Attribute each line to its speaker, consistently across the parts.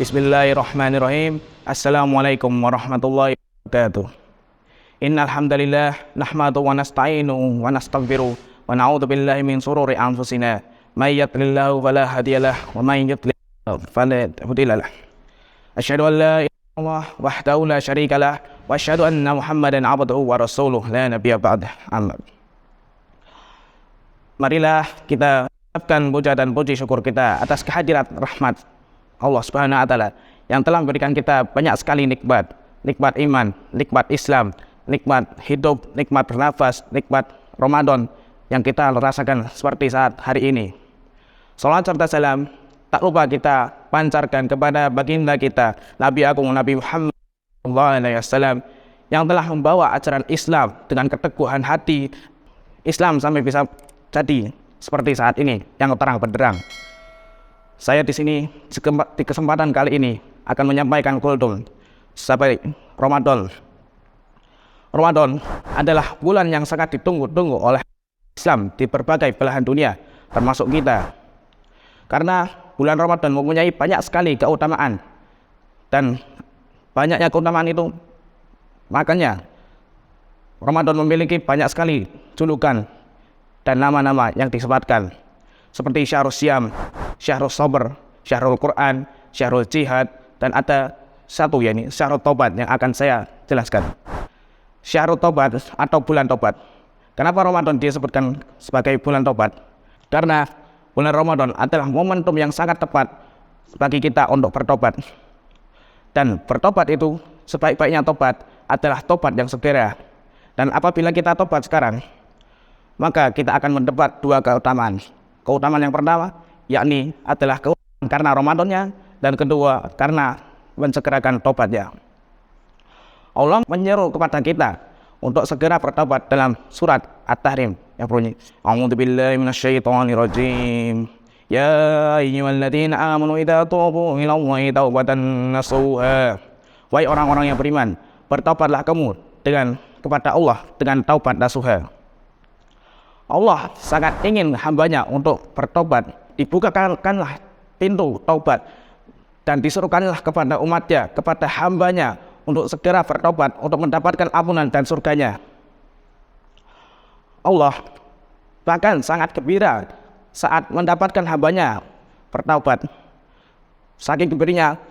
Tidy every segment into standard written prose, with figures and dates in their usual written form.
Speaker 1: Bismillahirrahmanirrahim. Assalamualaikum warahmatullahi wabarakatuh. Innal hamdalillah nahmadu wa nasta'inu wa nastaghfiru wa na'udzu billahi min shururi anfusina may yahdihillahu fala hadiyalah wa may yudlil fala hadiyalah. Asyhadu an la ilaha illallah wahdahu la syarikalah wa asyhadu anna Muhammadan 'abduhu wa rasuluh la nabiyya ba'dah. Amma. Marilah kita ucapkan puja dan puji syukur kita atas kehadirat rahmat Allah Subhanahu wa taala yang telah memberikan kita banyak sekali nikmat iman, nikmat Islam, nikmat hidup, nikmat bernafas, nikmat Ramadan yang kita rasakan seperti saat hari ini. Salat serta salam tak lupa kita pancarkan kepada baginda kita Nabi Agung Nabi Muhammad SAW yang telah membawa ajaran Islam dengan keteguhan hati Islam sampai bisa jadi seperti saat ini yang terang benderang. Saya di sini di kesempatan kali ini akan menyampaikan kultum sampai Ramadan. Ramadan adalah bulan yang sangat ditunggu-tunggu oleh Islam di berbagai belahan dunia, termasuk kita. Karena bulan Ramadan mempunyai banyak sekali keutamaan dan banyaknya keutamaan itu makanya Ramadan memiliki banyak sekali julukan dan nama-nama yang disematkan seperti Syahrul Syam, Syahrul Sabr, Syahrul Quran, Syahrul Jihad, dan ada satu yakni Syahrul Tobat yang akan saya jelaskan. Syahrul Tobat atau bulan tobat. Kenapa Ramadan disebutkan sebagai bulan tobat? Karena bulan Ramadan adalah momentum yang sangat tepat bagi kita untuk bertobat. Dan bertobat itu sebaik-baiknya tobat adalah tobat yang segera. Dan apabila kita tobat sekarang, maka kita akan mendapat dua keutamaan. Keutamaan yang pertama yakni adalah keutamaan karena Ramadannya, dan kedua karena mensegerakan tobatnya. Allah menyeru kepada kita untuk segera bertobat dalam surat At-Tahrim yang bunyi A'udzubillahi minasyaitonirrajim. Ya ayyuhalladzina amanu idza tubu ilallahi taubatan nasuha. Wahai orang-orang yang beriman, bertobatlah kamu kepada Allah dengan taubat nasuha. Allah sangat ingin hambanya untuk bertobat. Dibukakanlah pintu taubat dan disuruhkanlah kepada umatnya, kepada hambanya untuk segera bertobat untuk mendapatkan ampunan dan surganya. Allah bahkan sangat gembira saat mendapatkan hambanya bertaubat. Saking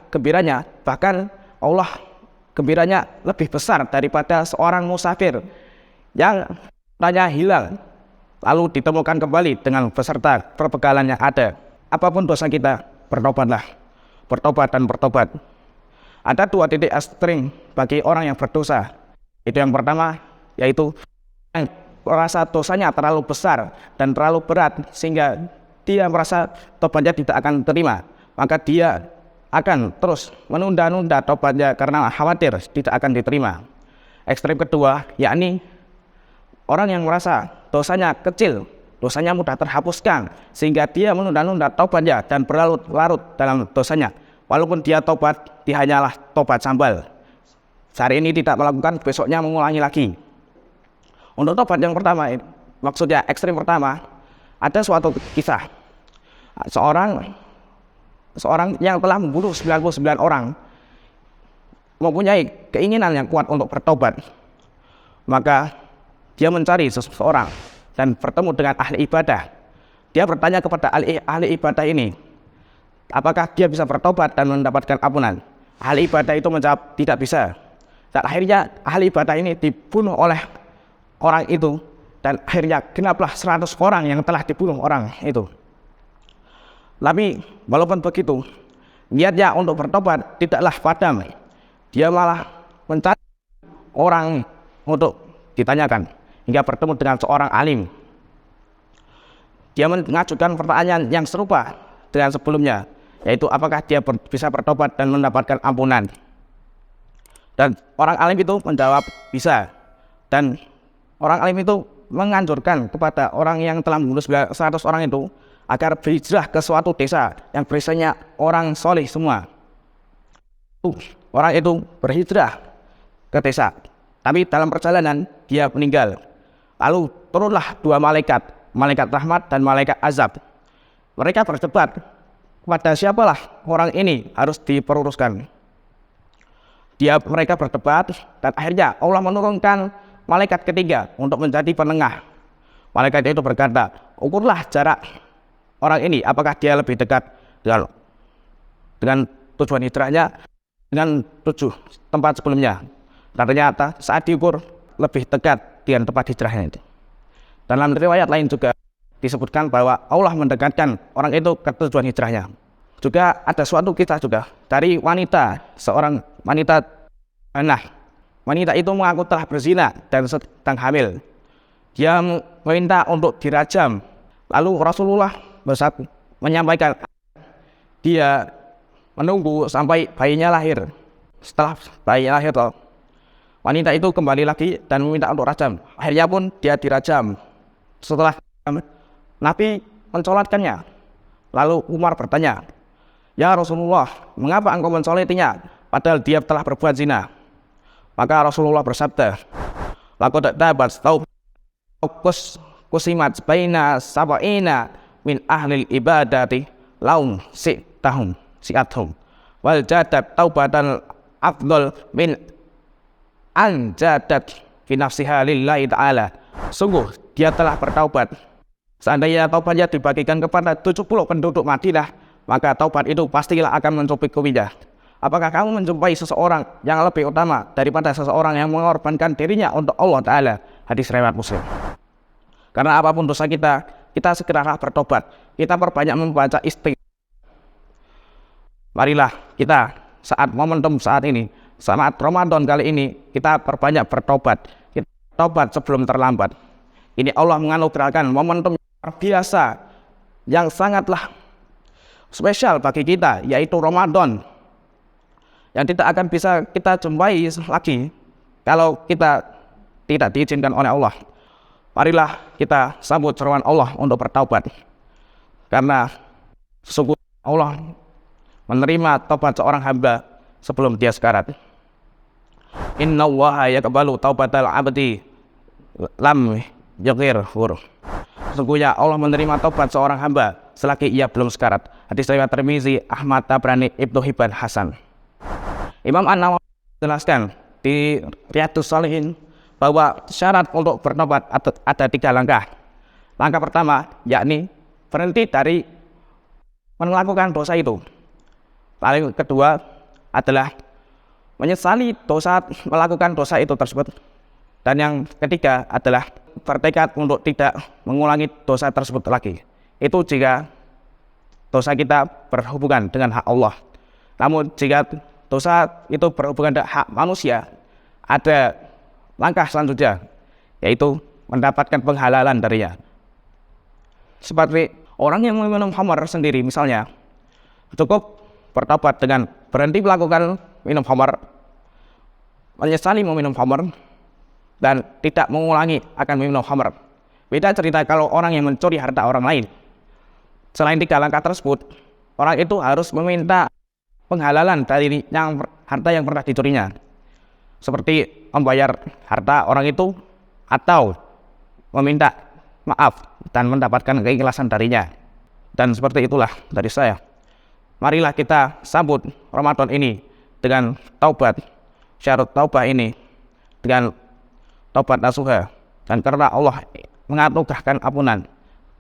Speaker 1: gembiranya bahkan Allah gembiranya lebih besar daripada seorang musafir yang tanya hilang lalu ditemukan kembali dengan beserta perbekalan yang ada. Apapun dosa kita, bertobatlah. Bertobat dan bertobat. Ada dua titik ekstrim bagi orang yang berdosa. Itu yang pertama, yaitu yang merasa dosanya terlalu besar dan terlalu berat sehingga dia merasa tobatnya tidak akan diterima. Maka dia akan terus menunda-nunda tobatnya karena khawatir tidak akan diterima. Ekstrim kedua, yakni orang yang merasa dosanya kecil, dosanya mudah terhapuskan, sehingga dia menunda-nunda tobatnya dan berlarut-larut dalam dosanya. Walaupun dia tobat, dia hanyalah tobat sambal. Sehari ini tidak melakukan, besoknya mengulangi lagi. Untuk tobat yang pertama, maksudnya ekstrim pertama, ada suatu kisah. Seorang yang telah membunuh 99 orang, mempunyai keinginan yang kuat untuk bertobat. Maka dia mencari seseorang dan bertemu dengan ahli ibadah. Dia bertanya kepada ahli ibadah ini, apakah dia bisa bertobat dan mendapatkan ampunan? Ahli ibadah itu menjawab tidak bisa. Dan akhirnya ahli ibadah ini dibunuh oleh orang itu, dan akhirnya genaplah 100 orang yang telah dibunuh orang itu. Tapi walaupun begitu, niatnya untuk bertobat tidaklah padam. Dia malah mencari orang untuk ditanyakan, hingga bertemu dengan seorang alim. Dia mengajukan pertanyaan yang serupa dengan sebelumnya, yaitu apakah dia bisa bertobat dan mendapatkan ampunan. Dan orang alim itu menjawab bisa. Dan orang alim itu menganjurkan kepada orang yang telah membunuh 100 orang itu agar berhijrah ke suatu desa yang berisinya orang soleh semua. Orang itu berhijrah ke desa, tapi dalam perjalanan dia meninggal. Lalu turunlah dua malaikat, malaikat rahmat dan malaikat azab. Mereka berdebat kepada siapalah orang ini harus diperuruskan. Mereka berdebat dan akhirnya Allah menurunkan malaikat ketiga untuk menjadi penengah. Malaikat itu berkata, ukurlah jarak orang ini, apakah dia lebih dekat dengan tujuan hijrahnya dengan 7 tempat sebelumnya. Dan ternyata saat diukur lebih dekat dengan tempat hijrahnya itu. Dalam riwayat lain juga disebutkan bahwa Allah mendekatkan orang itu ke tujuan hijrahnya. Juga ada suatu kisah juga dari seorang wanita anak. Wanita itu mengaku telah berzina dan sedang hamil. Dia meminta untuk dirajam. Lalu Rasulullah menyampaikan dia menunggu sampai bayinya lahir. Setelah bayinya lahir, wanita itu kembali lagi dan meminta untuk rajam. Akhirnya pun dia dirajam. Setelah Nabi mensolatkannya. Lalu Umar bertanya, "Ya Rasulullah, mengapa engkau mensolatinya padahal dia telah berbuat zina?" Maka Rasulullah bersabda, "Laqad tabat kusimat baina sab'ina min ahlil ibadati laum si'athum wal jadat taubatan afdal min anjadat fi nafsiha lillahi ta'ala." Sungguh dia telah bertaubat. Seandainya taubatnya dibagikan kepada 70 penduduk Madinah, maka taubat itu pastilah akan mencukupi kuminya. Apakah kamu menjumpai seseorang yang lebih utama daripada seseorang yang mengorbankan dirinya untuk Allah Ta'ala? Hadis riwayat Muslim. Karena apapun dosa kita segeralah bertobat. Kita perbanyak membaca istighfar. Marilah kita saat momentum saat ini, saat Ramadan kali ini, kita perbanyak bertobat. Kita tobat sebelum terlambat. Ini Allah menganugerahkan momentum yang biasa yang sangatlah spesial bagi kita, yaitu Ramadan, yang tidak akan bisa kita jumpai lagi kalau kita tidak diizinkan oleh Allah. Marilah kita sambut seruan Allah untuk bertaubat, karena sesungguhnya Allah menerima taubat seorang hamba sebelum dia sekarat. Innallaha yaqbalu taubatal abdi lam yaghfir. Sesungguhnya Allah menerima taubat seorang hamba selagi ia belum sekarat. Hadis riwayat Tirmizi, Ahmad, Tabrani, Ibnu Hibban, Hasan. Imam An-Nawawi menjelaskan di Riyadhus Shalihin bahwa syarat untuk bertobat ada 3 langkah. Langkah pertama yakni berhenti dari melakukan dosa itu. Lalu kedua adalah menyesali melakukan dosa itu tersebut. Dan yang ketiga adalah bertekad untuk tidak mengulangi dosa tersebut lagi. Itu jika dosa kita berhubungan dengan hak Allah. Namun jika dosa itu berhubungan dengan hak manusia, ada langkah selanjutnya, yaitu mendapatkan penghalalan darinya. Seperti orang yang meminum khamar sendiri misalnya, cukup bertobat dengan berhenti melakukan minum khamar, menyesali meminum khamar, dan tidak mengulangi akan meminum khamar. Beda cerita kalau orang yang mencuri harta orang lain. Selain 3 langkah tersebut, orang itu harus meminta penghalalan dari harta yang pernah dicurinya, seperti membayar harta orang itu atau meminta maaf dan mendapatkan keikhlasan darinya. Dan seperti itulah dari saya. Marilah kita sambut Ramadan ini dengan taubat. Syarat taubat ini dengan taubat nasuha, dan karena Allah menganugerahkan ampunan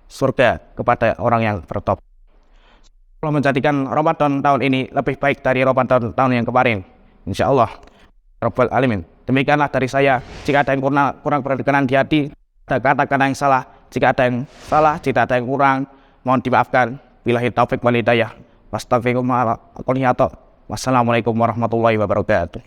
Speaker 1: surga kepada orang yang bertobat. Allah menjadikan Ramadan tahun ini lebih baik dari Ramadan tahun yang kemarin, insya Allah Rabbal Alamin. Demikianlah dari saya. Jika ada yang kurang berkenan di hati, ada kata-kata yang salah, jika ada yang salah, jika ada yang kurang, mohon dimaafkan. Billahi taufik wal hidayah. Wassalamualaikum warahmatullahi wabarakatuh.